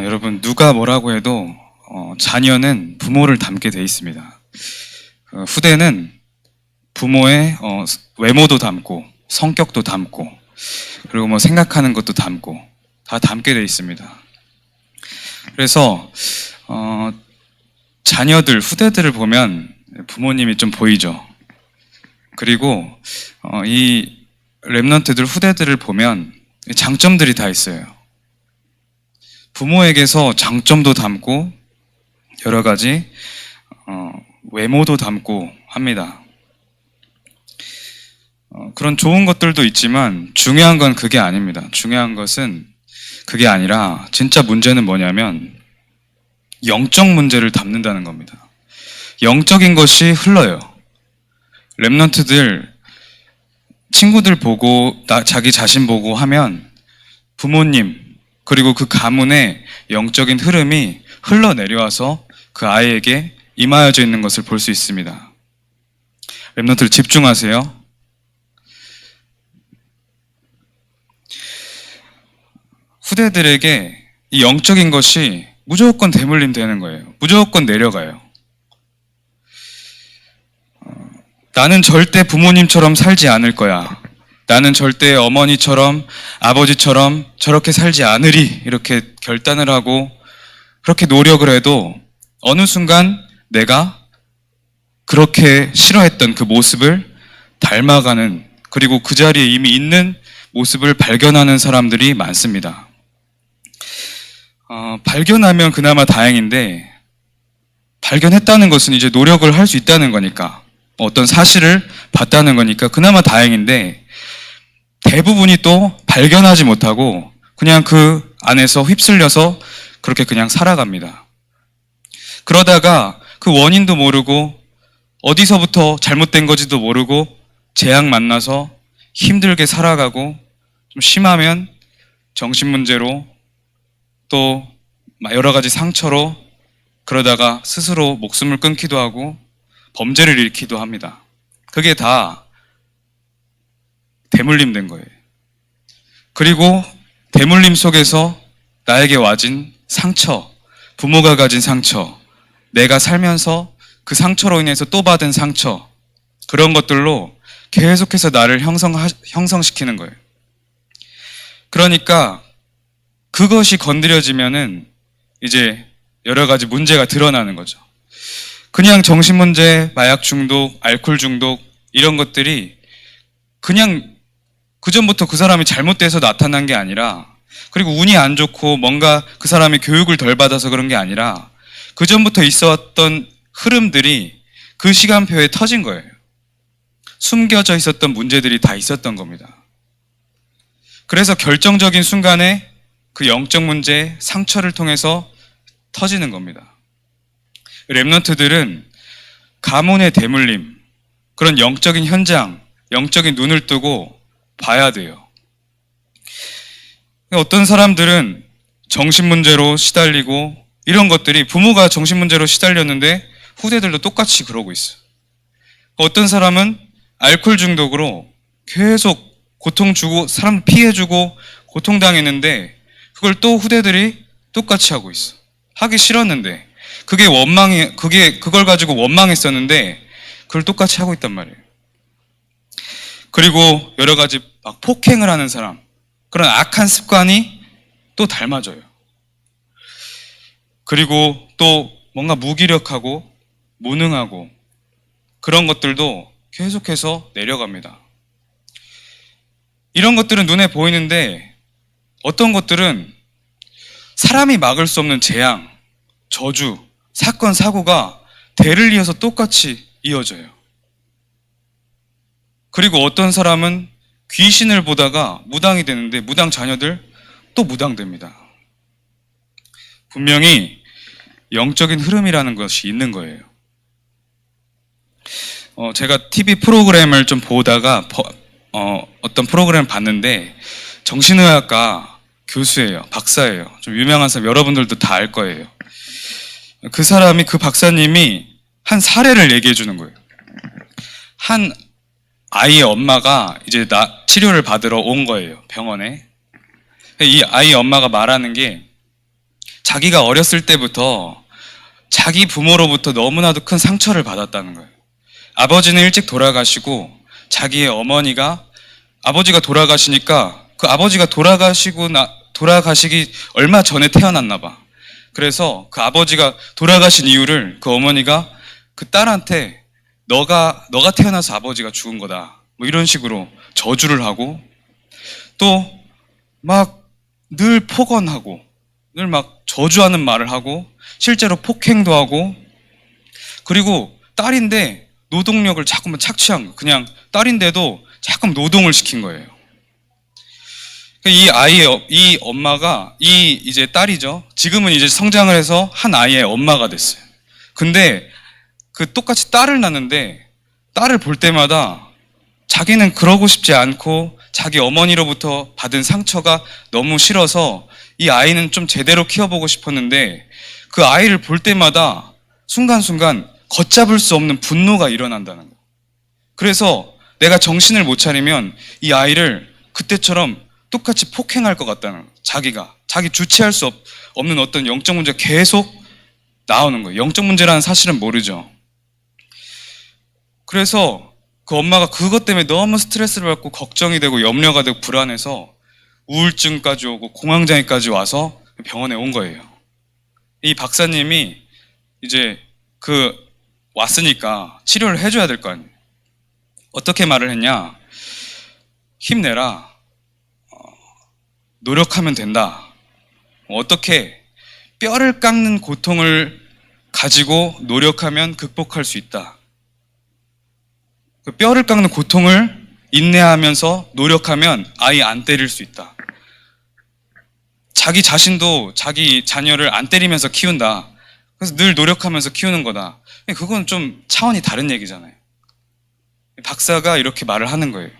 여러분, 누가 뭐라고 해도 자녀는 부모를 닮게 돼 있습니다. 후대는 부모의 외모도 닮고 성격도 닮고 그리고 뭐 생각하는 것도 닮고 다 닮게 돼 있습니다. 그래서 자녀들, 후대들을 보면 부모님이 좀 보이죠. 그리고 이 렘넌트들, 후대들을 보면 장점들이 다 있어요. 부모에게서 장점도 담고 여러 가지 외모도 담고 합니다. 그런 좋은 것들도 있지만 중요한 건 그게 아닙니다. 중요한 것은 그게 아니라 진짜 문제는 뭐냐면 영적 문제를 담는다는 겁니다. 영적인 것이 흘러요. 렘넌트들 친구들 보고 자기 자신 보고 하면 부모님 그리고 그 가문의 영적인 흐름이 흘러내려와서 그 아이에게 임하여져 있는 것을 볼 수 있습니다. 렘넌트들 집중하세요. 후대들에게 이 영적인 것이 무조건 대물림 되는 거예요. 무조건 내려가요. 나는 절대 부모님처럼 살지 않을 거야. 나는 절대 어머니처럼 아버지처럼 저렇게 살지 않으리. 이렇게 결단을 하고 그렇게 노력을 해도 어느 순간 내가 그렇게 싫어했던 그 모습을 닮아가는, 그리고 그 자리에 이미 있는 모습을 발견하는 사람들이 많습니다. 발견하면 그나마 다행인데, 발견했다는 것은 이제 노력을 할 수 있다는 거니까, 어떤 사실을 봤다는 거니까 그나마 다행인데, 대부분이 또 발견하지 못하고 그냥 그 안에서 휩쓸려서 그렇게 그냥 살아갑니다. 그러다가 그 원인도 모르고 어디서부터 잘못된 건지도 모르고 재앙 만나서 힘들게 살아가고, 좀 심하면 정신문제로 또 여러 가지 상처로, 그러다가 스스로 목숨을 끊기도 하고 범죄를 일으키기도 합니다. 그게 다 대물림된 거예요. 그리고 대물림 속에서 나에게 와진 상처, 부모가 가진 상처, 내가 살면서 그 상처로 인해서 또 받은 상처, 그런 것들로 계속해서 나를 형성시키는 거예요. 그러니까 그것이 건드려지면은 이제 여러 가지 문제가 드러나는 거죠. 그냥 정신문제, 마약 중독, 알코올 중독, 이런 것들이 그냥 그전부터 그 사람이 잘못돼서 나타난 게 아니라, 그리고 운이 안 좋고 뭔가 그 사람이 교육을 덜 받아서 그런 게 아니라 그전부터 있었던 흐름들이 그 시간표에 터진 거예요. 숨겨져 있었던 문제들이 다 있었던 겁니다. 그래서 결정적인 순간에 그 영적 문제, 상처를 통해서 터지는 겁니다. 렘넌트들은 가문의 대물림, 그런 영적인 현장, 영적인 눈을 뜨고 봐야 돼요. 어떤 사람들은 정신문제로 시달리고, 이런 것들이 부모가 정신문제로 시달렸는데 후대들도 똑같이 그러고 있어요. 어떤 사람은 알코올 중독으로 계속 고통 주고 사람 피해주고 고통당했는데 그걸 또 후대들이 똑같이 하고 있어. 하기 싫었는데, 그걸 가지고 원망했었는데 그걸 똑같이 하고 있단 말이에요. 그리고 여러 가지 막 폭행을 하는 사람, 그런 악한 습관이 또 닮아져요. 그리고 또 뭔가 무기력하고 무능하고 그런 것들도 계속해서 내려갑니다. 이런 것들은 눈에 보이는데 어떤 것들은 사람이 막을 수 없는 재앙, 저주, 사건, 사고가 대를 이어서 똑같이 이어져요. 그리고 어떤 사람은 귀신을 보다가 무당이 되는데 무당 자녀들 또 무당됩니다. 분명히 영적인 흐름이라는 것이 있는 거예요. 제가 TV 프로그램을 좀 보다가 어떤 프로그램을 봤는데 정신의학과 교수예요. 박사예요. 좀 유명한 사람, 여러분들도 다 알 거예요. 그 사람이, 그 박사님이 한 사례를 얘기해 주는 거예요. 한 아이의 엄마가 이제 치료를 받으러 온 거예요, 병원에. 이 아이 엄마가 말하는 게, 자기가 어렸을 때부터 자기 부모로부터 너무나도 큰 상처를 받았다는 거예요. 아버지는 일찍 돌아가시고 자기의 어머니가 아버지가 돌아가시니까 그 아버지가 돌아가시기 얼마 전에 태어났나 봐. 그래서 그 아버지가 돌아가신 이유를 그 어머니가 그 딸한테 너가 태어나서 아버지가 죽은 거다. 뭐 이런 식으로 저주를 하고 또 막 늘 폭언하고 늘 막 저주하는 말을 하고 실제로 폭행도 하고 그리고 딸인데 노동력을 자꾸만 착취한 거. 그냥 딸인데도 자꾸 노동을 시킨 거예요. 이 엄마가 이제 딸이죠. 지금은 이제 성장을 해서 한 아이의 엄마가 됐어요. 근데 그 똑같이 딸을 낳는데 딸을 볼 때마다 자기는 그러고 싶지 않고 자기 어머니로부터 받은 상처가 너무 싫어서 이 아이는 좀 제대로 키워보고 싶었는데 그 아이를 볼 때마다 순간순간 걷잡을 수 없는 분노가 일어난다는 거예요. 그래서 내가 정신을 못 차리면 이 아이를 그때처럼 똑같이 폭행할 것 같다는 거예요. 자기 주체할 수 없는 어떤 영적 문제가 계속 나오는 거예요. 영적 문제라는 사실은 모르죠. 그래서 그 엄마가 그것 때문에 너무 스트레스를 받고 걱정이 되고 염려가 되고 불안해서 우울증까지 오고 공황장애까지 와서 병원에 온 거예요. 이 박사님이 이제 왔으니까 치료를 해줘야 될 거 아니에요. 어떻게 말을 했냐? 힘내라. 노력하면 된다. 어떻게 뼈를 깎는 고통을 가지고 노력하면 극복할 수 있다. 그 뼈를 깎는 고통을 인내하면서 노력하면 아이 안 때릴 수 있다. 자기 자신도 자기 자녀를 안 때리면서 키운다. 그래서 늘 노력하면서 키우는 거다. 그건 좀 차원이 다른 얘기잖아요. 박사가 이렇게 말을 하는 거예요.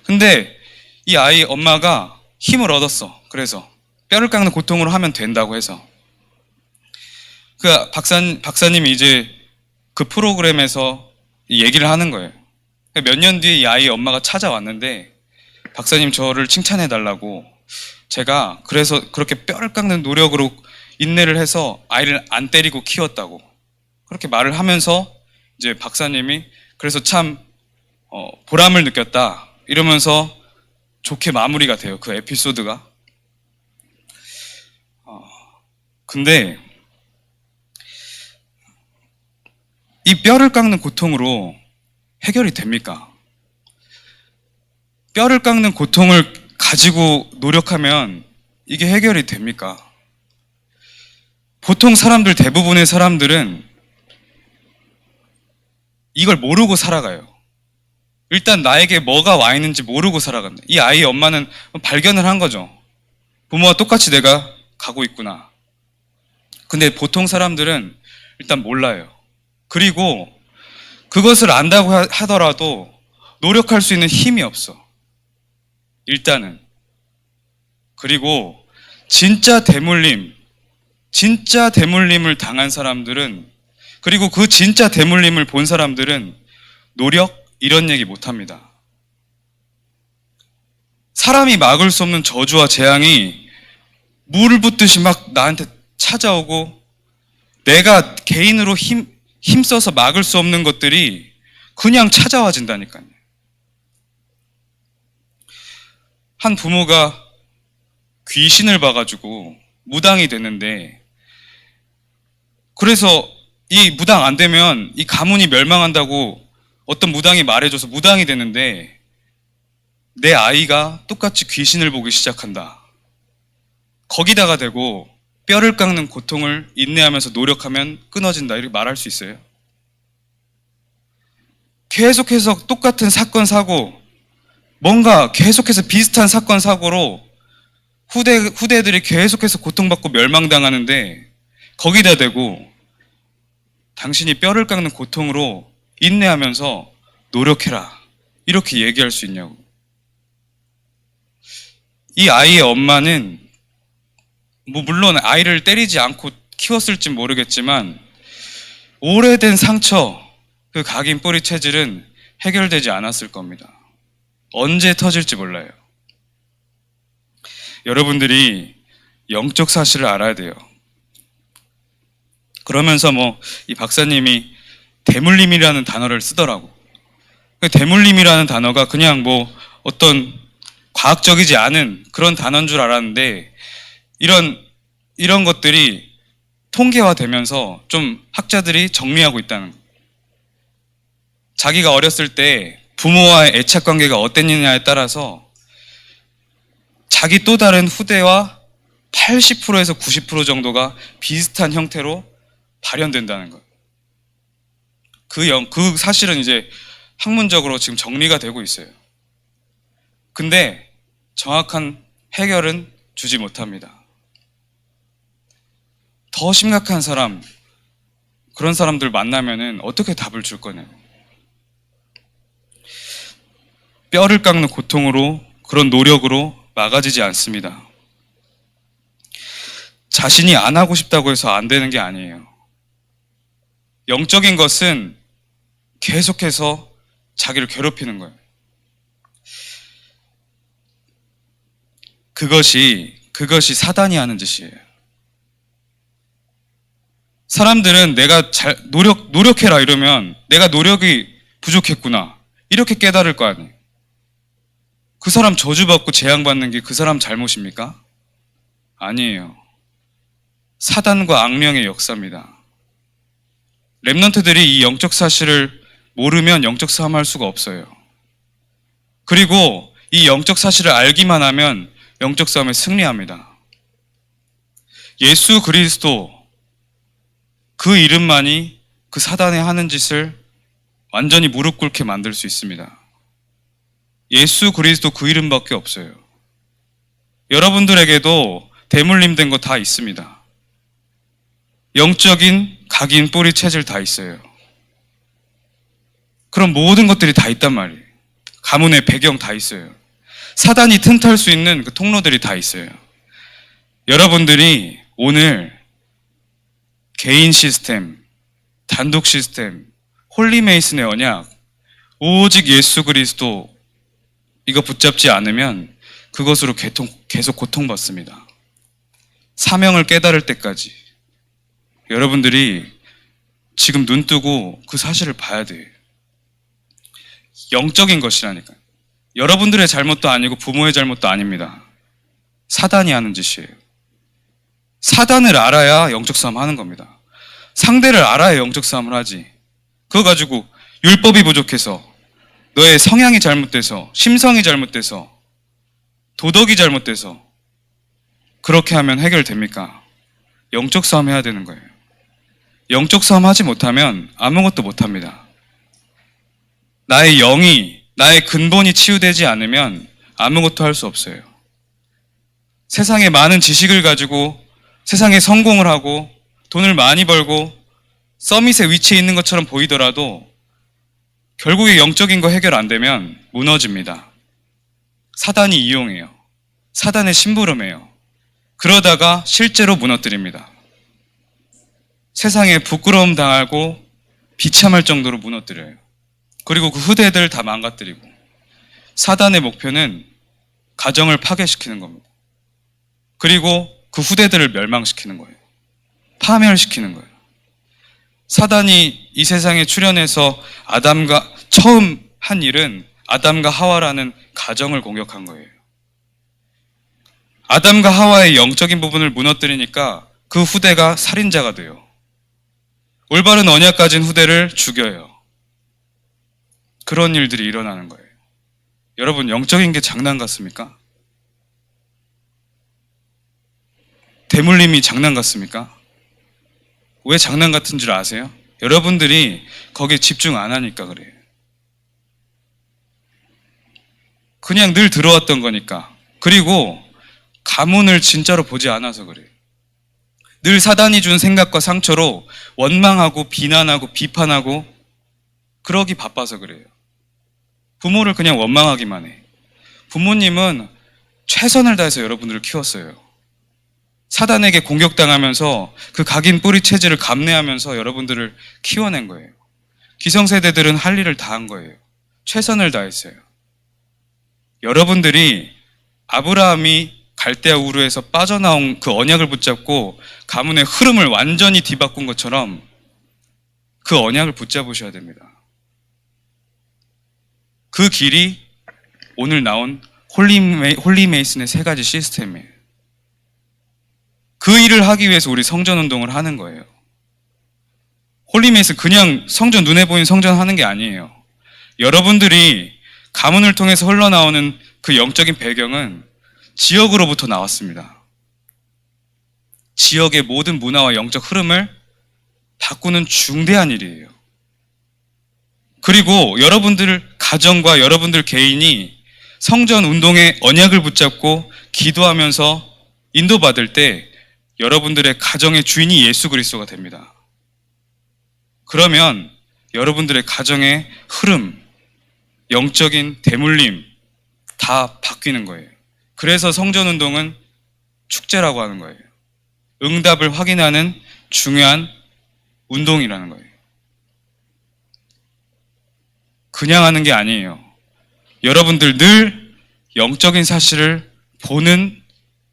근데 이 아이 엄마가 힘을 얻었어. 그래서 뼈를 깎는 고통으로 하면 된다고 해서 그 박사님이 이제 그 프로그램에서 얘기를 하는 거예요. 몇 년 뒤에 이 아이의 엄마가 찾아왔는데 박사님 저를 칭찬해 달라고 제가 그래서 그렇게 뼈를 깎는 노력으로 인내를 해서 아이를 안 때리고 키웠다고 그렇게 말을 하면서 이제 박사님이 그래서 참 보람을 느꼈다 이러면서 좋게 마무리가 돼요. 그 에피소드가. 근데 이 뼈를 깎는 고통으로 해결이 됩니까? 뼈를 깎는 고통을 가지고 노력하면 이게 해결이 됩니까? 보통 대부분의 사람들은 이걸 모르고 살아가요. 일단 나에게 뭐가 와 있는지 모르고 살아간다. 이 아이의 엄마는 발견을 한 거죠. 부모와 똑같이 내가 가고 있구나. 근데 보통 사람들은 일단 몰라요. 그리고 그것을 안다고 하더라도 노력할 수 있는 힘이 없어. 일단은. 그리고 진짜 대물림을 당한 사람들은 그리고 그 진짜 대물림을 본 사람들은 노력 이런 얘기 못 합니다. 사람이 막을 수 없는 저주와 재앙이 물을 붓듯이 막 나한테 찾아오고 내가 개인으로 힘써서 막을 수 없는 것들이 그냥 찾아와진다니까요. 한 부모가 귀신을 봐가지고 무당이 됐는데 그래서 이 무당 안 되면 이 가문이 멸망한다고 어떤 무당이 말해줘서 무당이 됐는데 내 아이가 똑같이 귀신을 보기 시작한다. 거기다가 대고 뼈를 깎는 고통을 인내하면서 노력하면 끊어진다 이렇게 말할 수 있어요? 계속해서 똑같은 사건 사고 뭔가 계속해서 비슷한 사건 사고로 후대들이 계속해서 고통받고 멸망당하는데 거기다 대고 당신이 뼈를 깎는 고통으로 인내하면서 노력해라 이렇게 얘기할 수 있냐고. 이 아이의 엄마는 물론 아이를 때리지 않고 키웠을진 모르겠지만 오래된 상처, 그 각인 뿌리 체질은 해결되지 않았을 겁니다. 언제 터질지 몰라요. 여러분들이 영적 사실을 알아야 돼요. 그러면서 뭐 이 박사님이 대물림이라는 단어를 쓰더라고. 그 대물림이라는 단어가 그냥 뭐 어떤 과학적이지 않은 그런 단어인 줄 알았는데 이런 것들이 통계화되면서 좀 학자들이 정리하고 있다는 거예요. 자기가 어렸을 때 부모와의 애착 관계가 어땠느냐에 따라서 자기 또 다른 후대와 80%에서 90% 정도가 비슷한 형태로 발현된다는 거예요. 그 사실은 이제 학문적으로 지금 정리가 되고 있어요. 근데 정확한 해결은 주지 못합니다. 더 심각한 사람, 그런 사람들 만나면은 어떻게 답을 줄 거냐고. 뼈를 깎는 고통으로, 그런 노력으로 막아지지 않습니다. 자신이 안 하고 싶다고 해서 안 되는 게 아니에요. 영적인 것은 계속해서 자기를 괴롭히는 거예요. 그것이 사단이 하는 짓이에요. 사람들은 내가 노력해라 이러면 내가 노력이 부족했구나. 이렇게 깨달을 거 아니에요. 그 사람 저주받고 재앙받는 게 그 사람 잘못입니까? 아니에요. 사단과 악령의 역사입니다. 렘넌트들이 이 영적 사실을 모르면 영적 싸움할 수가 없어요. 그리고 이 영적 사실을 알기만 하면 영적 싸움에 승리합니다. 예수 그리스도 그 이름만이 그 사단의 하는 짓을 완전히 무릎 꿇게 만들 수 있습니다. 예수 그리스도 그 이름밖에 없어요. 여러분들에게도 대물림된 거 다 있습니다. 영적인 각인 뿌리 체질 다 있어요. 그럼 모든 것들이 다 있단 말이에요. 가문의 배경 다 있어요. 사단이 틈탈 수 있는 그 통로들이 다 있어요. 여러분들이 오늘 개인 시스템, 단독 시스템, 홀리메이슨의 언약, 오직 예수 그리스도 이거 붙잡지 않으면 그것으로 계속 고통받습니다. 사명을 깨달을 때까지 여러분들이 지금 눈 뜨고 그 사실을 봐야 돼요. 영적인 것이라니까요. 여러분들의 잘못도 아니고 부모의 잘못도 아닙니다. 사단이 하는 짓이에요. 사단을 알아야 영적 싸움 하는 겁니다. 상대를 알아야 영적 싸움을 하지. 그거 가지고 율법이 부족해서, 너의 성향이 잘못돼서, 심성이 잘못돼서, 도덕이 잘못돼서 그렇게 하면 해결됩니까? 영적 싸움 해야 되는 거예요. 영적 싸움 하지 못하면 아무것도 못합니다. 나의 영이, 나의 근본이 치유되지 않으면 아무것도 할 수 없어요. 세상에 많은 지식을 가지고 세상에 성공을 하고 돈을 많이 벌고 서밋의 위치에 있는 것처럼 보이더라도 결국에 영적인 거 해결 안 되면 무너집니다. 사단이 이용해요. 사단의 심부름해요. 그러다가 실제로 무너뜨립니다. 세상에 부끄러움 당하고 비참할 정도로 무너뜨려요. 그리고 그 후대들 다 망가뜨리고. 사단의 목표는 가정을 파괴시키는 겁니다. 그리고 그 후대들을 멸망시키는 거예요. 파멸시키는 거예요. 사단이 이 세상에 출현해서 처음 한 일은 아담과 하와라는 가정을 공격한 거예요. 아담과 하와의 영적인 부분을 무너뜨리니까 그 후대가 살인자가 돼요. 올바른 언약 가진 후대를 죽여요. 그런 일들이 일어나는 거예요. 여러분, 영적인 게 장난 같습니까? 대물림이 장난 같습니까? 왜 장난 같은 줄 아세요? 여러분들이 거기에 집중 안 하니까 그래요. 그냥 늘 들어왔던 거니까. 그리고 가문을 진짜로 보지 않아서 그래요. 늘 사단이 준 생각과 상처로 원망하고 비난하고 비판하고 그러기 바빠서 그래요. 부모를 그냥 원망하기만 해. 부모님은 최선을 다해서 여러분들을 키웠어요. 사단에게 공격당하면서 그 각인 뿌리 체질을 감내하면서 여러분들을 키워낸 거예요. 기성세대들은 할 일을 다 한 거예요. 최선을 다했어요. 여러분들이 아브라함이 갈대아 우르에서 빠져나온 그 언약을 붙잡고 가문의 흐름을 완전히 뒤바꾼 것처럼 그 언약을 붙잡으셔야 됩니다. 그 길이 오늘 나온 홀리메이슨의 3가지 시스템이에요. 그 일을 하기 위해서 우리 성전운동을 하는 거예요. 홀리메이슨 그냥 성전, 눈에 보이는 성전 하는 게 아니에요. 여러분들이 가문을 통해서 흘러나오는 그 영적인 배경은 지역으로부터 나왔습니다. 지역의 모든 문화와 영적 흐름을 바꾸는 중대한 일이에요. 그리고 여러분들 가정과 여러분들 개인이 성전 운동의 언약을 붙잡고 기도하면서 인도받을 때 여러분들의 가정의 주인이 예수 그리스도가 됩니다. 그러면 여러분들의 가정의 흐름, 영적인 대물림 다 바뀌는 거예요. 그래서 성전운동은 축제라고 하는 거예요. 응답을 확인하는 중요한 운동이라는 거예요. 그냥 하는 게 아니에요. 여러분들 늘 영적인 사실을 보는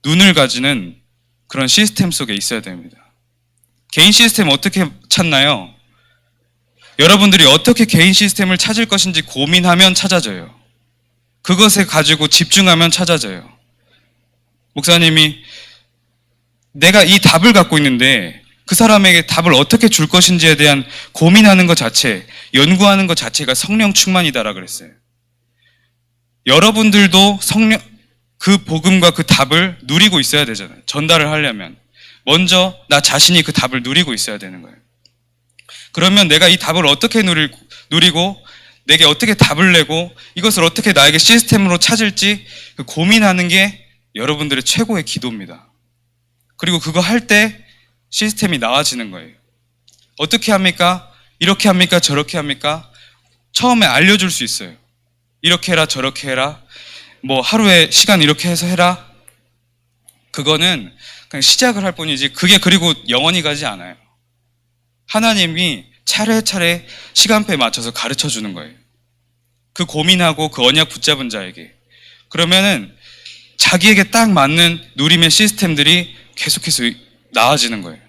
눈을 가지는 그런 시스템 속에 있어야 됩니다. 개인 시스템 어떻게 찾나요? 여러분들이 어떻게 개인 시스템을 찾을 것인지 고민하면 찾아져요. 그것에 가지고 집중하면 찾아져요. 목사님이 내가 이 답을 갖고 있는데 그 사람에게 답을 어떻게 줄 것인지에 대한 고민하는 것 자체, 연구하는 것 자체가 성령 충만이다라 그랬어요. 여러분들도 그 복음과 그 답을 누리고 있어야 되잖아요. 전달을 하려면 먼저 나 자신이 그 답을 누리고 있어야 되는 거예요. 그러면 내가 이 답을 어떻게 누리고 내게 어떻게 답을 내고 이것을 어떻게 나에게 시스템으로 찾을지 고민하는 게 여러분들의 최고의 기도입니다. 그리고 그거 할 때 시스템이 나아지는 거예요. 어떻게 합니까? 이렇게 합니까? 저렇게 합니까? 처음에 알려줄 수 있어요. 이렇게 해라, 저렇게 해라. 뭐 하루에 시간 이렇게 해서 해라. 그거는 그냥 시작을 할 뿐이지 그게 그리고 영원히 가지 않아요. 하나님이 차례차례 시간표에 맞춰서 가르쳐 주는 거예요. 그 고민하고 그 언약 붙잡은 자에게. 그러면은 자기에게 딱 맞는 누림의 시스템들이 계속해서 나아지는 거예요.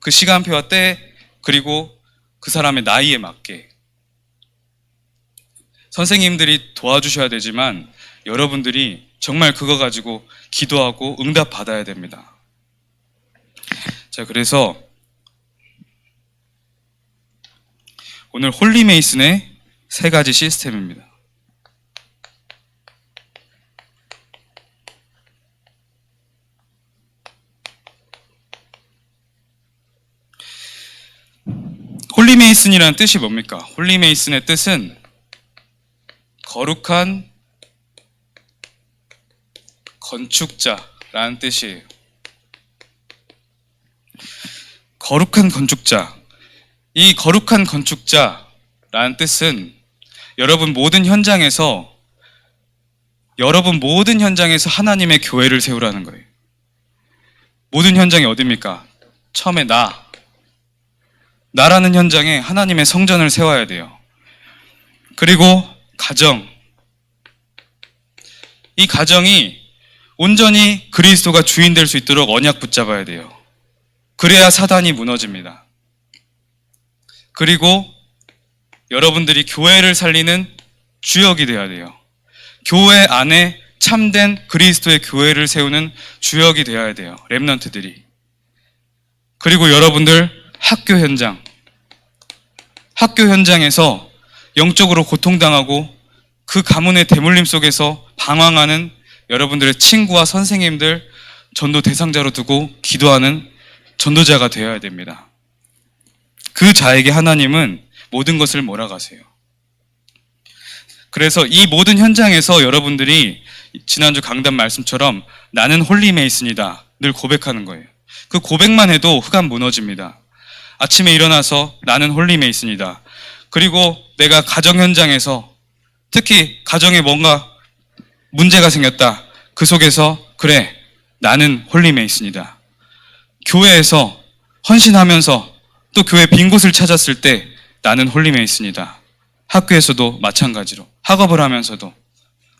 그 시간표와 때 그리고 그 사람의 나이에 맞게. 선생님들이 도와주셔야 되지만 여러분들이 정말 그거 가지고 기도하고 응답 받아야 됩니다. 자, 그래서 오늘 홀리메이슨의 3가지 시스템입니다. 홀리메이슨이라는 뜻이 뭡니까? 홀리메이슨의 뜻은 거룩한 건축자라는 뜻이에요. 거룩한 건축자. 이 거룩한 건축자라는 뜻은 여러분 모든 현장에서 하나님의 교회를 세우라는 거예요. 모든 현장이 어디입니까? 처음에 나라는 현장에 하나님의 성전을 세워야 돼요. 그리고 가정. 이 가정이 온전히 그리스도가 주인 될 수 있도록 언약 붙잡아야 돼요. 그래야 사단이 무너집니다. 그리고 여러분들이 교회를 살리는 주역이 되어야 돼요. 교회 안에 참된 그리스도의 교회를 세우는 주역이 되어야 돼요. 렘넌트들이. 그리고 여러분들 학교 현장에서 영적으로 고통당하고 그 가문의 대물림 속에서 방황하는 여러분들의 친구와 선생님들 전도 대상자로 두고 기도하는 전도자가 되어야 됩니다. 그 자에게 하나님은 모든 것을 몰아가세요. 그래서 이 모든 현장에서 여러분들이 지난주 강단 말씀처럼 나는 홀리메이슨이다 늘 고백하는 거예요. 그 고백만 해도 흑암 무너집니다. 아침에 일어나서 나는 홀리메이슨이다. 그리고 내가 가정 현장에서 특히 가정에 뭔가 문제가 생겼다. 그 속에서 그래 나는 홀리메이슨이다. 교회에서 헌신하면서 또 교회 빈 곳을 찾았을 때 나는 홀리메이슨이다. 학교에서도 마찬가지로 학업을 하면서도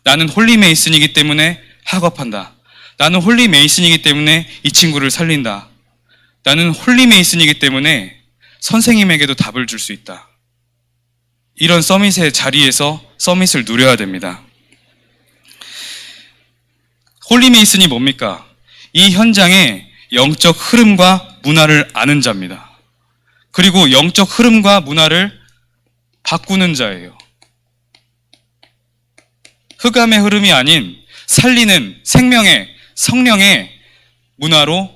나는 홀리메이슨이기 때문에 학업한다. 나는 홀리 메이슨이기 때문에 이 친구를 살린다. 나는 홀리 메이슨이기 때문에 선생님에게도 답을 줄 수 있다. 이런 서밋의 자리에서 서밋을 누려야 됩니다. 홀리 메이슨이 뭡니까? 이 현장의 영적 흐름과 문화를 아는 자입니다. 그리고 영적 흐름과 문화를 바꾸는 자예요. 흑암의 흐름이 아닌 살리는 생명의 성령의 문화로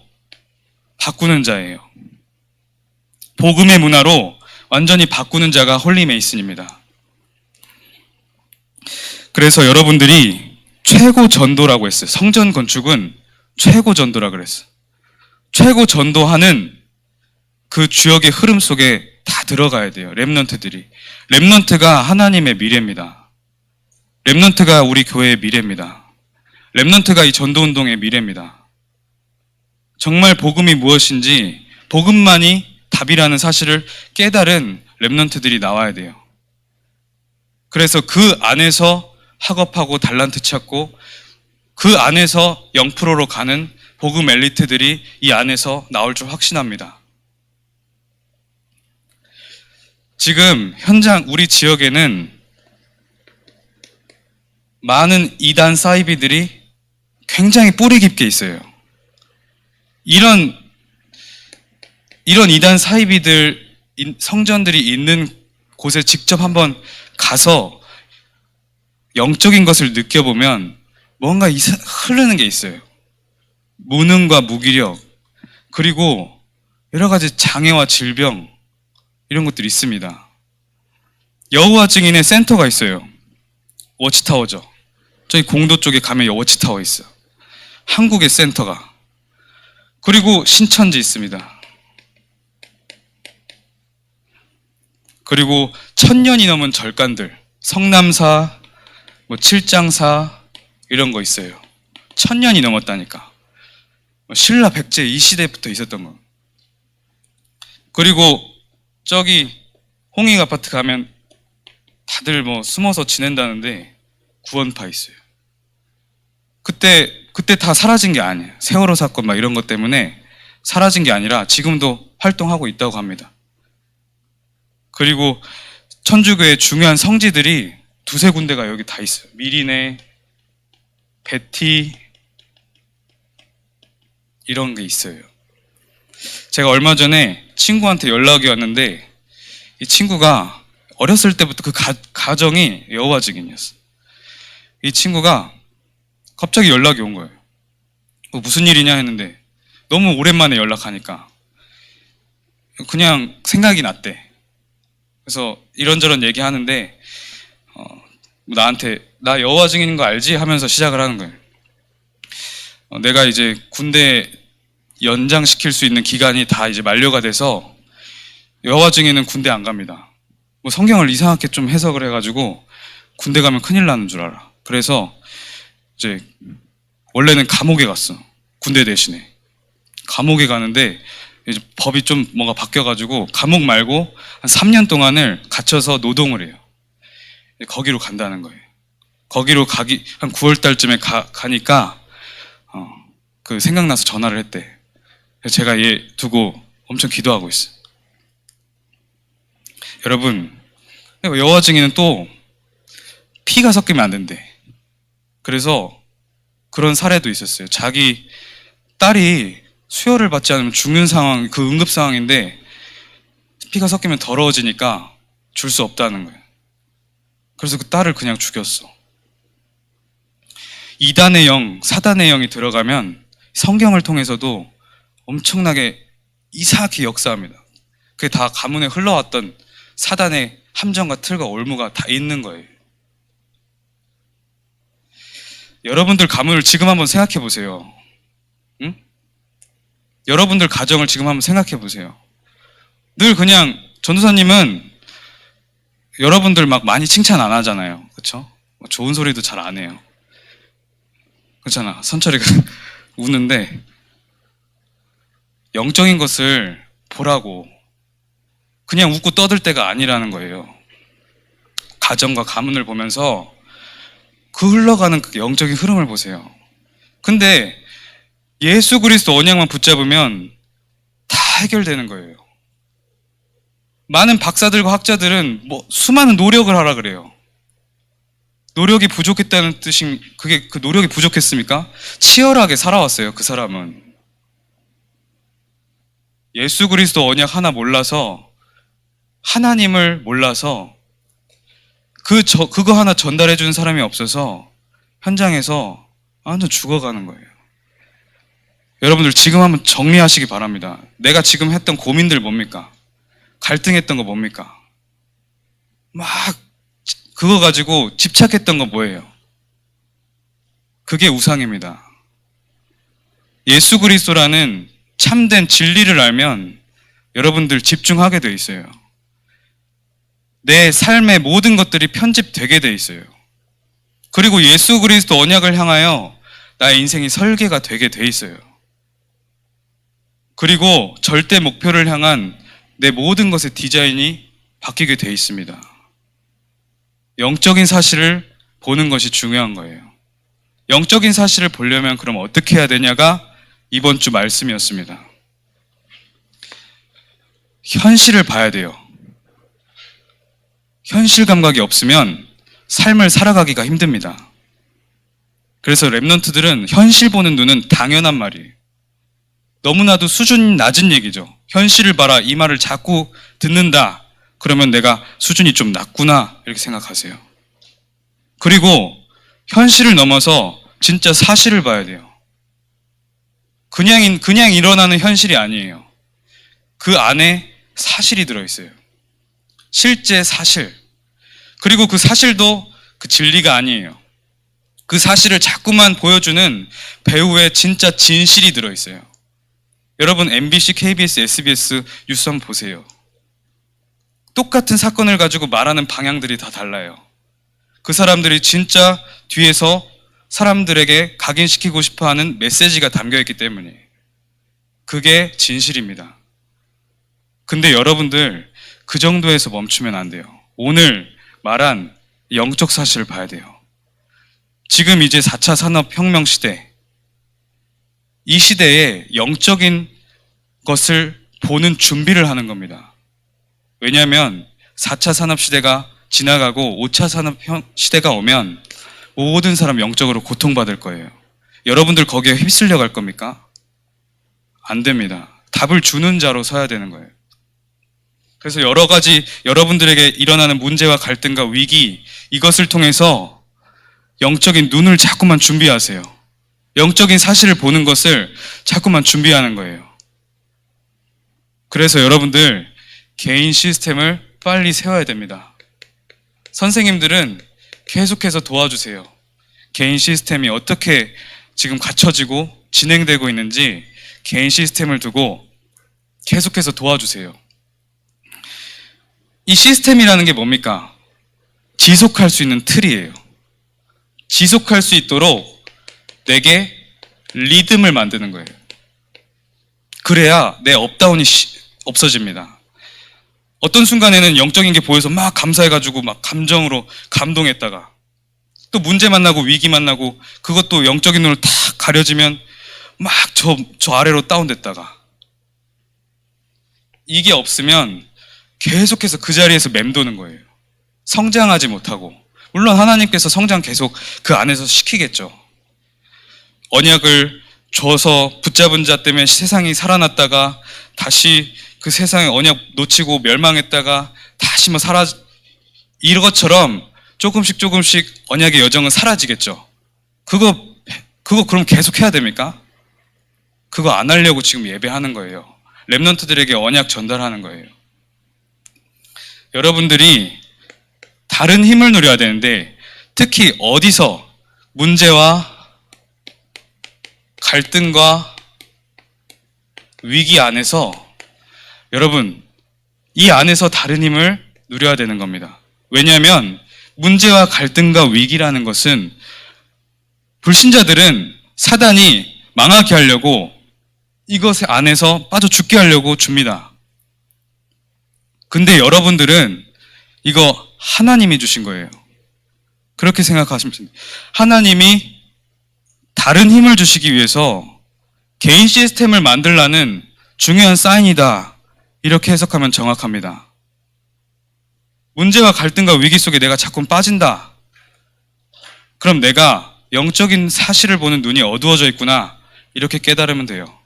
바꾸는 자예요. 복음의 문화로 완전히 바꾸는 자가 홀리 메이슨입니다. 그래서 여러분들이 최고 전도라고 했어요. 성전 건축은 최고 전도라 그랬어요. 최고 전도하는 그 주역의 흐름 속에 다 들어가야 돼요. 렘넌트들이. 렘넌트가 하나님의 미래입니다. 렘넌트가 우리 교회의 미래입니다. 렘넌트가 이 전도운동의 미래입니다. 정말 복음이 무엇인지 복음만이 답이라는 사실을 깨달은 렘넌트들이 나와야 돼요. 그래서 그 안에서 학업하고 달란트 찾고 그 안에서 0%로 가는 복음 엘리트들이 이 안에서 나올 줄 확신합니다. 지금 현장 우리 지역에는 많은 이단 사이비들이 굉장히 뿌리 깊게 있어요. 이런 이단 사이비들 성전들이 있는 곳에 직접 한번 가서 영적인 것을 느껴보면 뭔가 흐르는 게 있어요. 무능과 무기력, 그리고 여러 가지 장애와 질병, 이런 것들이 있습니다. 여호와 증인의 센터가 있어요. 워치타워죠. 저희 공도 쪽에 가면 워치타워 있어요. 한국의 센터가. 그리고 신천지 있습니다. 그리고 1000년이 넘은 절간들, 성남사, 칠장사 이런 거 있어요. 1000년이 넘었다니까. 신라 백제 이 시대부터 있었던 거. 그리고 저기 홍익 아파트 가면 다들 숨어서 지낸다는데 구원파 있어요. 그때 다 사라진 게 아니에요. 세월호 사건 막 이런 것 때문에 사라진 게 아니라 지금도 활동하고 있다고 합니다. 그리고 천주교의 중요한 성지들이 두세 군데가 여기 다 있어요. 미리네, 베티 이런 게 있어요. 제가 얼마 전에 친구한테 연락이 왔는데 이 친구가 어렸을 때부터 그 가정이 여호와 증인이었어요. 이 친구가 갑자기 연락이 온 거예요. 무슨 일이냐 했는데 너무 오랜만에 연락하니까 그냥 생각이 났대. 그래서 이런저런 얘기하는데 나한테 나 여호와 증인인 거 알지? 하면서 시작을 하는 거예요. 내가 이제 군대 연장시킬 수 있는 기간이 다 이제 만료가 돼서 여호와 증인은 군대 안 갑니다. 성경을 이상하게 좀 해석을 해가지고 군대 가면 큰일 나는 줄 알아. 그래서 이제 원래는 감옥에 갔어. 군대 대신에 감옥에 가는데 이제 법이 좀 뭔가 바뀌어가지고 감옥 말고 한 3년 동안을 갇혀서 노동을 해요. 거기로 간다는 거예요. 거기로 가기 한 9월 달쯤에 가니까 그 생각나서 전화를 했대. 그래서 제가 얘 두고 엄청 기도하고 있어요. 여러분, 여호와 증인은 또 피가 섞이면 안 된대. 그래서 그런 사례도 있었어요. 자기 딸이 수혈을 받지 않으면 죽는 상황, 그 응급 상황인데 피가 섞이면 더러워지니까 줄 수 없다는 거예요. 그래서 그 딸을 그냥 죽였어. 이단의 영, 사단의 영이 들어가면 성경을 통해서도 엄청나게 이상하게 역사합니다. 그게 다 가문에 흘러왔던 사단의 함정과 틀과 올무가 다 있는 거예요. 여러분들 가문을 지금 한번 생각해 보세요. 응? 여러분들 가정을 지금 한번 생각해 보세요. 늘 그냥 전도사님은 여러분들 막 많이 칭찬 안 하잖아요. 그렇죠? 좋은 소리도 잘 안 해요. 그렇잖아. 선철이가 우는데 영적인 것을 보라고 그냥 웃고 떠들 때가 아니라는 거예요. 가정과 가문을 보면서 그 흘러가는 그 영적인 흐름을 보세요. 근데 예수 그리스도 언약만 붙잡으면 다 해결되는 거예요. 많은 박사들과 학자들은 수많은 노력을 하라 그래요. 노력이 부족했다는 뜻인, 그 노력이 부족했습니까? 치열하게 살아왔어요, 그 사람은. 예수 그리스도 언약 하나 몰라서, 하나님을 몰라서, 그거 하나 전달해 주는 사람이 없어서 현장에서 완전 죽어가는 거예요. 여러분들 지금 한번 정리하시기 바랍니다. 내가 지금 했던 고민들 뭡니까? 갈등했던 거 뭡니까? 막 그거 가지고 집착했던 거 뭐예요? 그게 우상입니다. 예수 그리스도라는 참된 진리를 알면 여러분들 집중하게 돼 있어요. 내 삶의 모든 것들이 편집되게 돼 있어요. 그리고 예수 그리스도 언약을 향하여 나의 인생이 설계가 되게 돼 있어요. 그리고 절대 목표를 향한 내 모든 것의 디자인이 바뀌게 돼 있습니다. 영적인 사실을 보는 것이 중요한 거예요. 영적인 사실을 보려면 그럼 어떻게 해야 되냐가 이번 주 말씀이었습니다. 현실을 봐야 돼요. 현실 감각이 없으면 삶을 살아가기가 힘듭니다. 그래서 랩런트들은 현실 보는 눈은 당연한 말이에요. 너무나도 수준 낮은 얘기죠. 현실을 봐라, 이 말을 자꾸 듣는다. 그러면 내가 수준이 좀 낮구나 이렇게 생각하세요. 그리고 현실을 넘어서 진짜 사실을 봐야 돼요. 그냥 일어나는 현실이 아니에요. 그 안에 사실이 들어있어요. 실제 사실. 그리고 그 사실도 그 진리가 아니에요. 그 사실을 자꾸만 보여주는 배우의 진짜 진실이 들어있어요. 여러분 MBC, KBS, SBS 뉴스 한번 보세요. 똑같은 사건을 가지고 말하는 방향들이 다 달라요. 그 사람들이 진짜 뒤에서 사람들에게 각인시키고 싶어하는 메시지가 담겨있기 때문에 그게 진실입니다. 근데 여러분들 그 정도에서 멈추면 안 돼요. 오늘 말한 영적 사실을 봐야 돼요. 지금 이제 4차 산업혁명 시대, 이 시대에 영적인 것을 보는 준비를 하는 겁니다. 왜냐하면 4차 산업 시대가 지나가고 5차 산업 시대가 오면 모든 사람 영적으로 고통받을 거예요. 여러분들 거기에 휩쓸려 갈 겁니까? 안 됩니다. 답을 주는 자로 서야 되는 거예요. 그래서 여러 가지 여러분들에게 일어나는 문제와 갈등과 위기, 이것을 통해서 영적인 눈을 자꾸만 준비하세요. 영적인 사실을 보는 것을 자꾸만 준비하는 거예요. 그래서 여러분들 개인 시스템을 빨리 세워야 됩니다. 선생님들은 계속해서 도와주세요. 개인 시스템이 어떻게 지금 갖춰지고 진행되고 있는지 개인 시스템을 두고 계속해서 도와주세요. 이 시스템이라는 게 뭡니까? 지속할 수 있는 틀이에요. 지속할 수 있도록 내게 리듬을 만드는 거예요. 그래야 내 업다운이 없어집니다. 어떤 순간에는 영적인 게 보여서 막 감사해가지고 막 감정으로 감동했다가 또 문제 만나고 위기 만나고 그것도 영적인 눈으로 탁 가려지면 막 저 아래로 다운됐다가 이게 없으면 계속해서 그 자리에서 맴도는 거예요. 성장하지 못하고. 물론 하나님께서 성장 계속 그 안에서 시키겠죠. 언약을 줘서 붙잡은 자 때문에 세상이 살아났다가 다시 그 세상에 언약 놓치고 멸망했다가 다시 이것처럼 조금씩 언약의 여정은 사라지겠죠. 그거 그럼 계속 해야 됩니까? 그거 안 하려고 지금 예배하는 거예요. 랩런트들에게 언약 전달하는 거예요. 여러분들이 다른 힘을 누려야 되는데 특히 어디서 문제와 갈등과 위기 안에서 여러분 이 안에서 다른 힘을 누려야 되는 겁니다. 왜냐하면 문제와 갈등과 위기라는 것은 불신자들은 사단이 망하게 하려고 이것 안에서 빠져 죽게 하려고 줍니다. 근데 여러분들은 이거 하나님이 주신 거예요. 그렇게 생각하시면 됩니다. 하나님이 다른 힘을 주시기 위해서 개인 시스템을 만들라는 중요한 사인이다. 이렇게 해석하면 정확합니다. 문제와 갈등과 위기 속에 내가 자꾸 빠진다. 그럼 내가 영적인 사실을 보는 눈이 어두워져 있구나. 이렇게 깨달으면 돼요.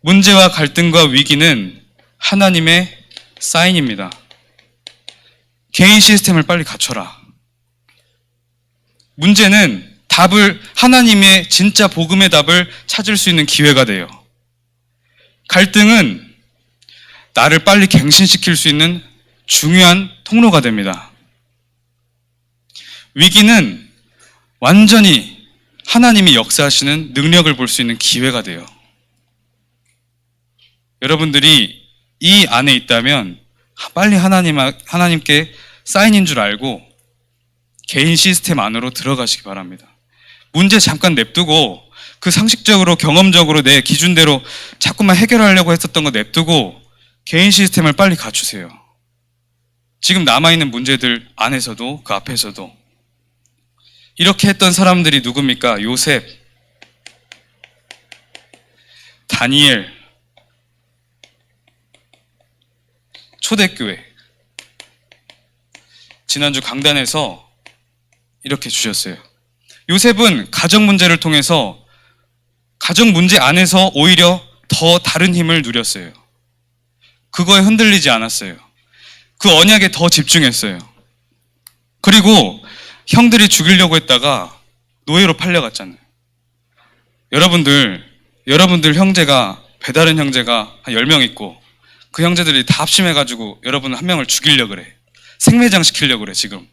문제와 갈등과 위기는 하나님의 사인입니다. 개인 시스템을 빨리 갖춰라. 문제는 하나님의 진짜 복음의 답을 찾을 수 있는 기회가 돼요. 갈등은 나를 빨리 갱신시킬 수 있는 중요한 통로가 됩니다. 위기는 완전히 하나님이 역사하시는 능력을 볼 수 있는 기회가 돼요. 여러분들이 이 안에 있다면 빨리 하나님께 사인인 줄 알고 개인 시스템 안으로 들어가시기 바랍니다. 문제 잠깐 냅두고 그 상식적으로 경험적으로 내 기준대로 자꾸만 해결하려고 했었던 거 냅두고 개인 시스템을 빨리 갖추세요. 지금 남아있는 문제들 안에서도 그 앞에서도 이렇게 했던 사람들이 누굽니까? 요셉, 다니엘, 초대교회. 지난주 강단에서 이렇게 주셨어요. 요셉은 가정 문제를 통해서 가정 문제 안에서 오히려 더 다른 힘을 누렸어요. 그거에 흔들리지 않았어요. 그 언약에 더 집중했어요. 그리고 형들이 죽이려고 했다가 노예로 팔려갔잖아요. 여러분들 형제가 배다른 형제가 한 10명 있고 그 형제들이 다 합심해가지고 여러분 한 명을 죽이려고 그래. 생매장 시키려고 그래 지금.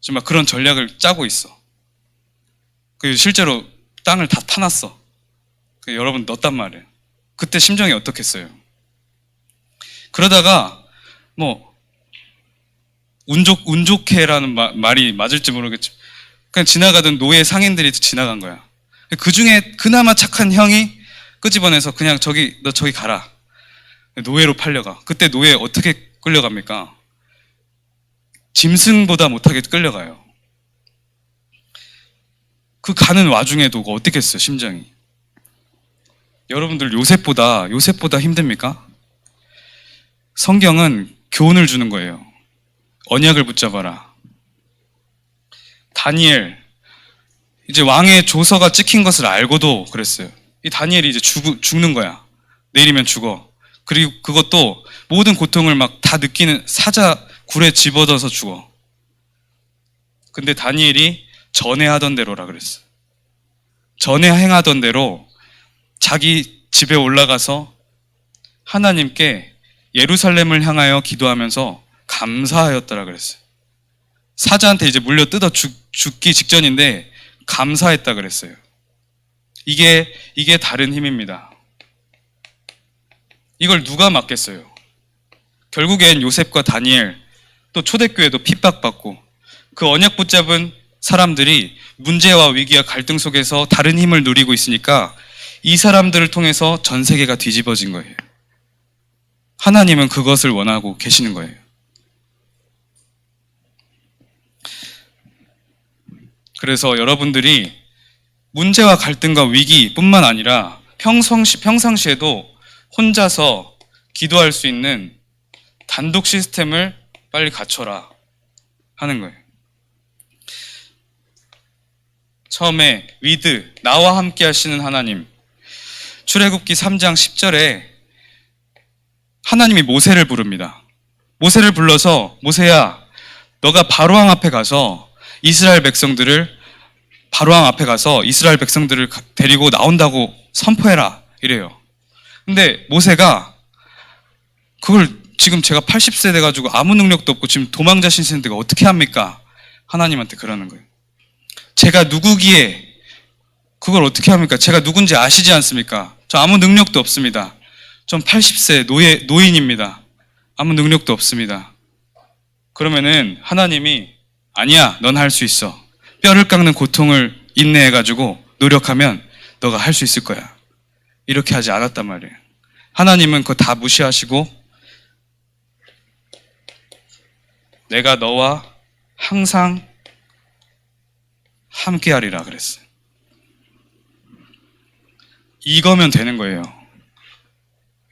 정말 그런 전략을 짜고 있어. 실제로 땅을 다 타놨어. 여러분 넣었단 말이에요. 그때 심정이 어떻겠어요? 그러다가 운 좋게라는 말이 맞을지 모르겠지만 그냥 지나가던 노예 상인들이 지나간 거야. 그 중에 그나마 착한 형이 끄집어내서 그냥 너 저기 가라. 노예로 팔려가. 그때 노예 어떻게 끌려갑니까? 짐승보다 못하게 끌려가요. 그 가는 와중에도 어떻겠어요, 심정이? 여러분들 요셉보다 힘듭니까? 성경은 교훈을 주는 거예요. 언약을 붙잡아라. 다니엘, 이제 왕의 조서가 찍힌 것을 알고도 그랬어요. 이 다니엘이 이제 죽는 거야. 내일이면 죽어. 그리고 그것도 모든 고통을 막 다 느끼는 사자 굴에 집어넣어서 죽어. 근데 다니엘이 전에 하던 대로라 그랬어. 전에 행하던 대로 자기 집에 올라가서 하나님께 예루살렘을 향하여 기도하면서 감사하였더라 그랬어요. 사자한테 이제 물려 뜯어 죽기 직전인데 감사했다 그랬어요. 이게 다른 힘입니다. 이걸 누가 막겠어요? 결국엔 요셉과 다니엘 또 초대교회도 핍박받고 그 언약 붙잡은 사람들이 문제와 위기와 갈등 속에서 다른 힘을 누리고 있으니까 이 사람들을 통해서 전 세계가 뒤집어진 거예요. 하나님은 그것을 원하고 계시는 거예요. 그래서 여러분들이 문제와 갈등과 위기뿐만 아니라 평상시에도 혼자서 기도할 수 있는 단독 시스템을 빨리 갖춰라 하는 거예요. 처음에 위드, 나와 함께 하시는 하나님. 출애굽기 3장 10절에 하나님이 모세를 부릅니다. 모세를 불러서 모세야, 너가 바로왕 앞에 가서 이스라엘 백성들을 데리고 나온다고 선포해라 이래요. 근데 모세가 그걸 지금 제가 80세 돼가지고 아무 능력도 없고 지금 도망자 신세인데가 어떻게 합니까? 하나님한테 그러는 거예요. 제가 누구기에 그걸 어떻게 합니까? 제가 누군지 아시지 않습니까? 저 아무 능력도 없습니다. 전 80세 노인입니다. 아무 능력도 없습니다. 그러면은 하나님이 아니야, 넌 할 수 있어. 뼈를 깎는 고통을 인내해가지고 노력하면 너가 할 수 있을 거야. 이렇게 하지 않았단 말이에요. 하나님은 그거 다 무시하시고 내가 너와 항상 함께하리라 그랬어요. 이거면 되는 거예요.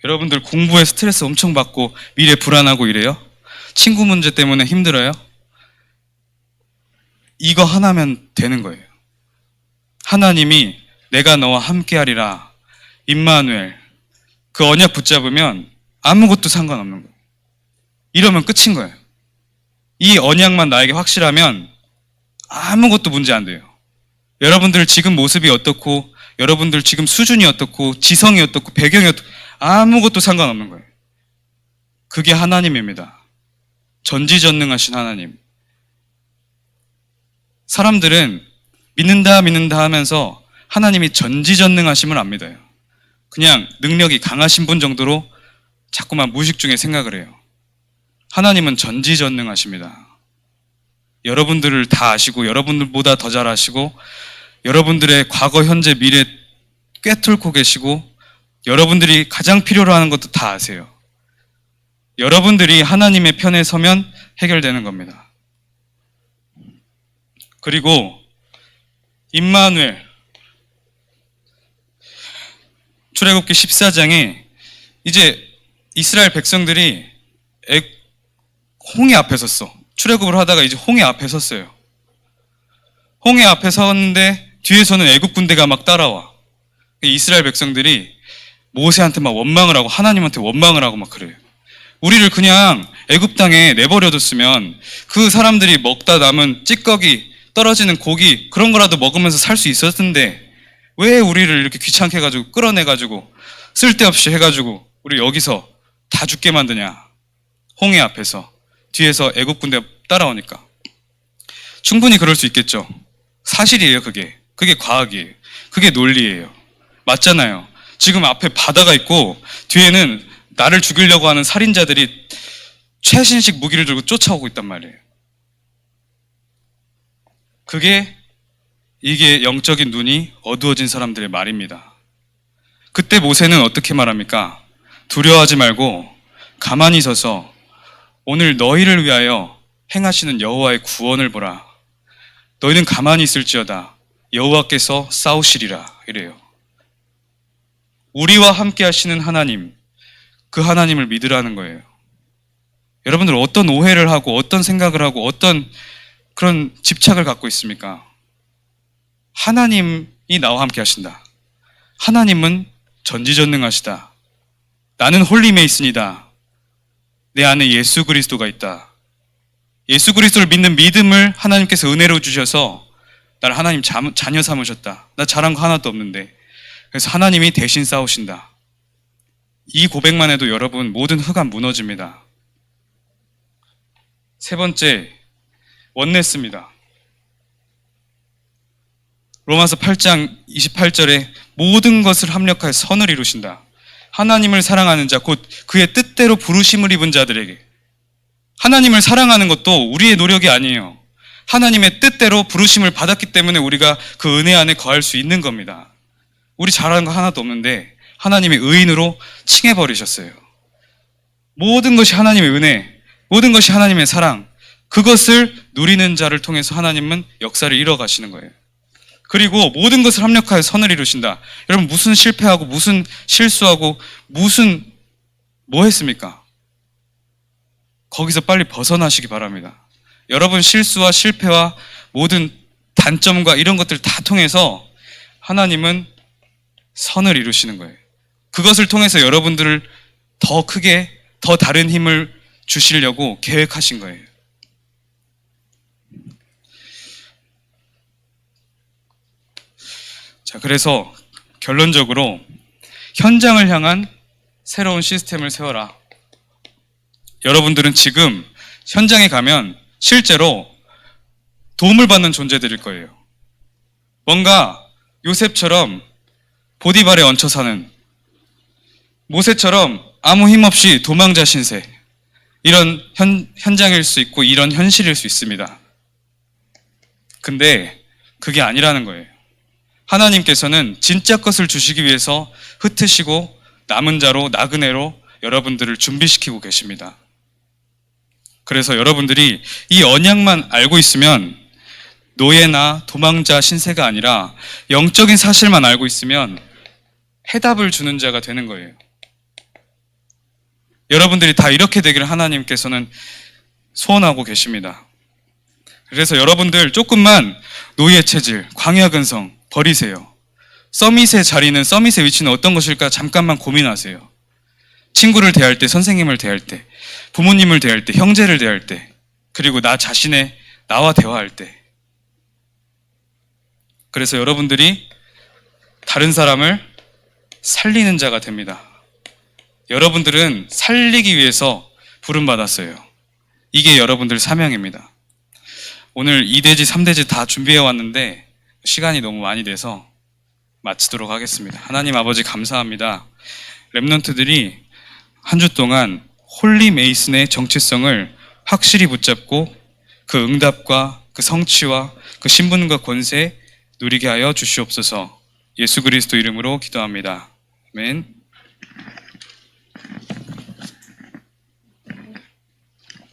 여러분들 공부에 스트레스 엄청 받고 미래 불안하고 이래요? 친구 문제 때문에 힘들어요? 이거 하나면 되는 거예요. 하나님이 내가 너와 함께하리라, 임마누엘, 그 언약 붙잡으면 아무것도 상관없는 거예요. 이러면 끝인 거예요. 이 언약만 나에게 확실하면 아무것도 문제 안 돼요. 여러분들 지금 모습이 어떻고, 여러분들 지금 수준이 어떻고, 지성이 어떻고, 배경이 어떻고, 아무것도 상관없는 거예요. 그게 하나님입니다. 전지전능하신 하나님. 사람들은 믿는다 하면서 하나님이 전지전능하심을 안 믿어요. 그냥 능력이 강하신 분 정도로 자꾸만 무의식 중에 생각을 해요. 하나님은 전지전능하십니다. 여러분들을 다 아시고, 여러분들보다 더 잘 아시고, 여러분들의 과거, 현재, 미래 꿰뚫고 계시고, 여러분들이 가장 필요로 하는 것도 다 아세요. 여러분들이 하나님의 편에 서면 해결되는 겁니다. 그리고 임마누엘, 출애굽기 14장에 이제 이스라엘 백성들이 홍해 앞에 섰어. 출애굽을 하다가 이제 홍해 앞에 섰어요. 홍해 앞에 섰는데 뒤에서는 애굽 군대가 막 따라와. 이스라엘 백성들이 모세한테 막 원망을 하고 하나님한테 원망을 하고 막 그래요. 우리를 그냥 애굽 땅에 내버려뒀으면 그 사람들이 먹다 남은 찌꺼기, 떨어지는 고기 그런 거라도 먹으면서 살 수 있었을 텐데 왜 우리를 이렇게 귀찮게 해가지고 끌어내가지고 쓸데없이 해가지고 우리 여기서 다 죽게 만드냐. 홍해 앞에서 뒤에서 애국 군대 따라오니까. 충분히 그럴 수 있겠죠. 사실이에요. 그게 과학이에요. 그게 논리예요. 맞잖아요. 지금 앞에 바다가 있고 뒤에는 나를 죽이려고 하는 살인자들이 최신식 무기를 들고 쫓아오고 있단 말이에요. 이게 영적인 눈이 어두워진 사람들의 말입니다. 그때 모세는 어떻게 말합니까? 두려워하지 말고 가만히 서서 오늘 너희를 위하여 행하시는 여호와의 구원을 보라. 너희는 가만히 있을지어다. 여호와께서 싸우시리라. 이래요. 우리와 함께 하시는 하나님, 그 하나님을 믿으라는 거예요. 여러분들 어떤 오해를 하고 어떤 생각을 하고 어떤 그런 집착을 갖고 있습니까? 하나님이 나와 함께 하신다. 하나님은 전지전능하시다. 나는 홀리메이슨이다. 내 안에 예수 그리스도가 있다. 예수 그리스도를 믿는 믿음을 하나님께서 은혜로 주셔서 나를 하나님 자녀 삼으셨다. 나 잘한 거 하나도 없는데. 그래서 하나님이 대신 싸우신다. 이 고백만 해도 여러분 모든 흑암 무너집니다. 세 번째, 원네스입니다. 로마서 8장 28절에 모든 것을 합력하여 선을 이루신다. 하나님을 사랑하는 자, 곧 그의 뜻대로 부르심을 입은 자들에게. 하나님을 사랑하는 것도 우리의 노력이 아니에요. 하나님의 뜻대로 부르심을 받았기 때문에 우리가 그 은혜 안에 거할 수 있는 겁니다. 우리 잘하는 거 하나도 없는데 하나님의 의인으로 칭해버리셨어요. 모든 것이 하나님의 은혜, 모든 것이 하나님의 사랑, 그것을 누리는 자를 통해서 하나님은 역사를 이뤄가시는 거예요. 그리고 모든 것을 합력하여 선을 이루신다. 여러분 무슨 실패하고 무슨 실수하고 무슨 뭐 했습니까? 거기서 빨리 벗어나시기 바랍니다. 여러분 실수와 실패와 모든 단점과 이런 것들 다 통해서 하나님은 선을 이루시는 거예요. 그것을 통해서 여러분들을 더 크게 더 다른 힘을 주시려고 계획하신 거예요. 자, 그래서 결론적으로 현장을 향한 새로운 시스템을 세워라. 여러분들은 지금 현장에 가면 실제로 도움을 받는 존재들일 거예요. 뭔가 요셉처럼 보디발에 얹혀 사는, 모세처럼 아무 힘 없이 도망자 신세, 이런 현장일 수 있고 이런 현실일 수 있습니다. 근데 그게 아니라는 거예요. 하나님께서는 진짜 것을 주시기 위해서 흩으시고 남은 자로 나그네로 여러분들을 준비시키고 계십니다. 그래서 여러분들이 이 언약만 알고 있으면 노예나 도망자 신세가 아니라 영적인 사실만 알고 있으면 해답을 주는 자가 되는 거예요. 여러분들이 다 이렇게 되기를 하나님께서는 소원하고 계십니다. 그래서 여러분들 조금만 노예 체질, 광야 근성 버리세요. 서밋의 자리는, 서밋의 위치는 어떤 것일까 잠깐만 고민하세요. 친구를 대할 때, 선생님을 대할 때, 부모님을 대할 때, 형제를 대할 때, 그리고 나와 대화할 때. 그래서 여러분들이 다른 사람을 살리는 자가 됩니다. 여러분들은 살리기 위해서 부름받았어요. 이게 여러분들 사명입니다. 오늘 2대지, 3대지 다 준비해 왔는데 시간이 너무 많이 돼서 마치도록 하겠습니다. 하나님 아버지 감사합니다. 랩넌트들이 한 주 동안 홀리 메이슨의 정체성을 확실히 붙잡고 그 응답과 그 성취와 그 신분과 권세 누리게 하여 주시옵소서. 예수 그리스도 이름으로 기도합니다. 아멘.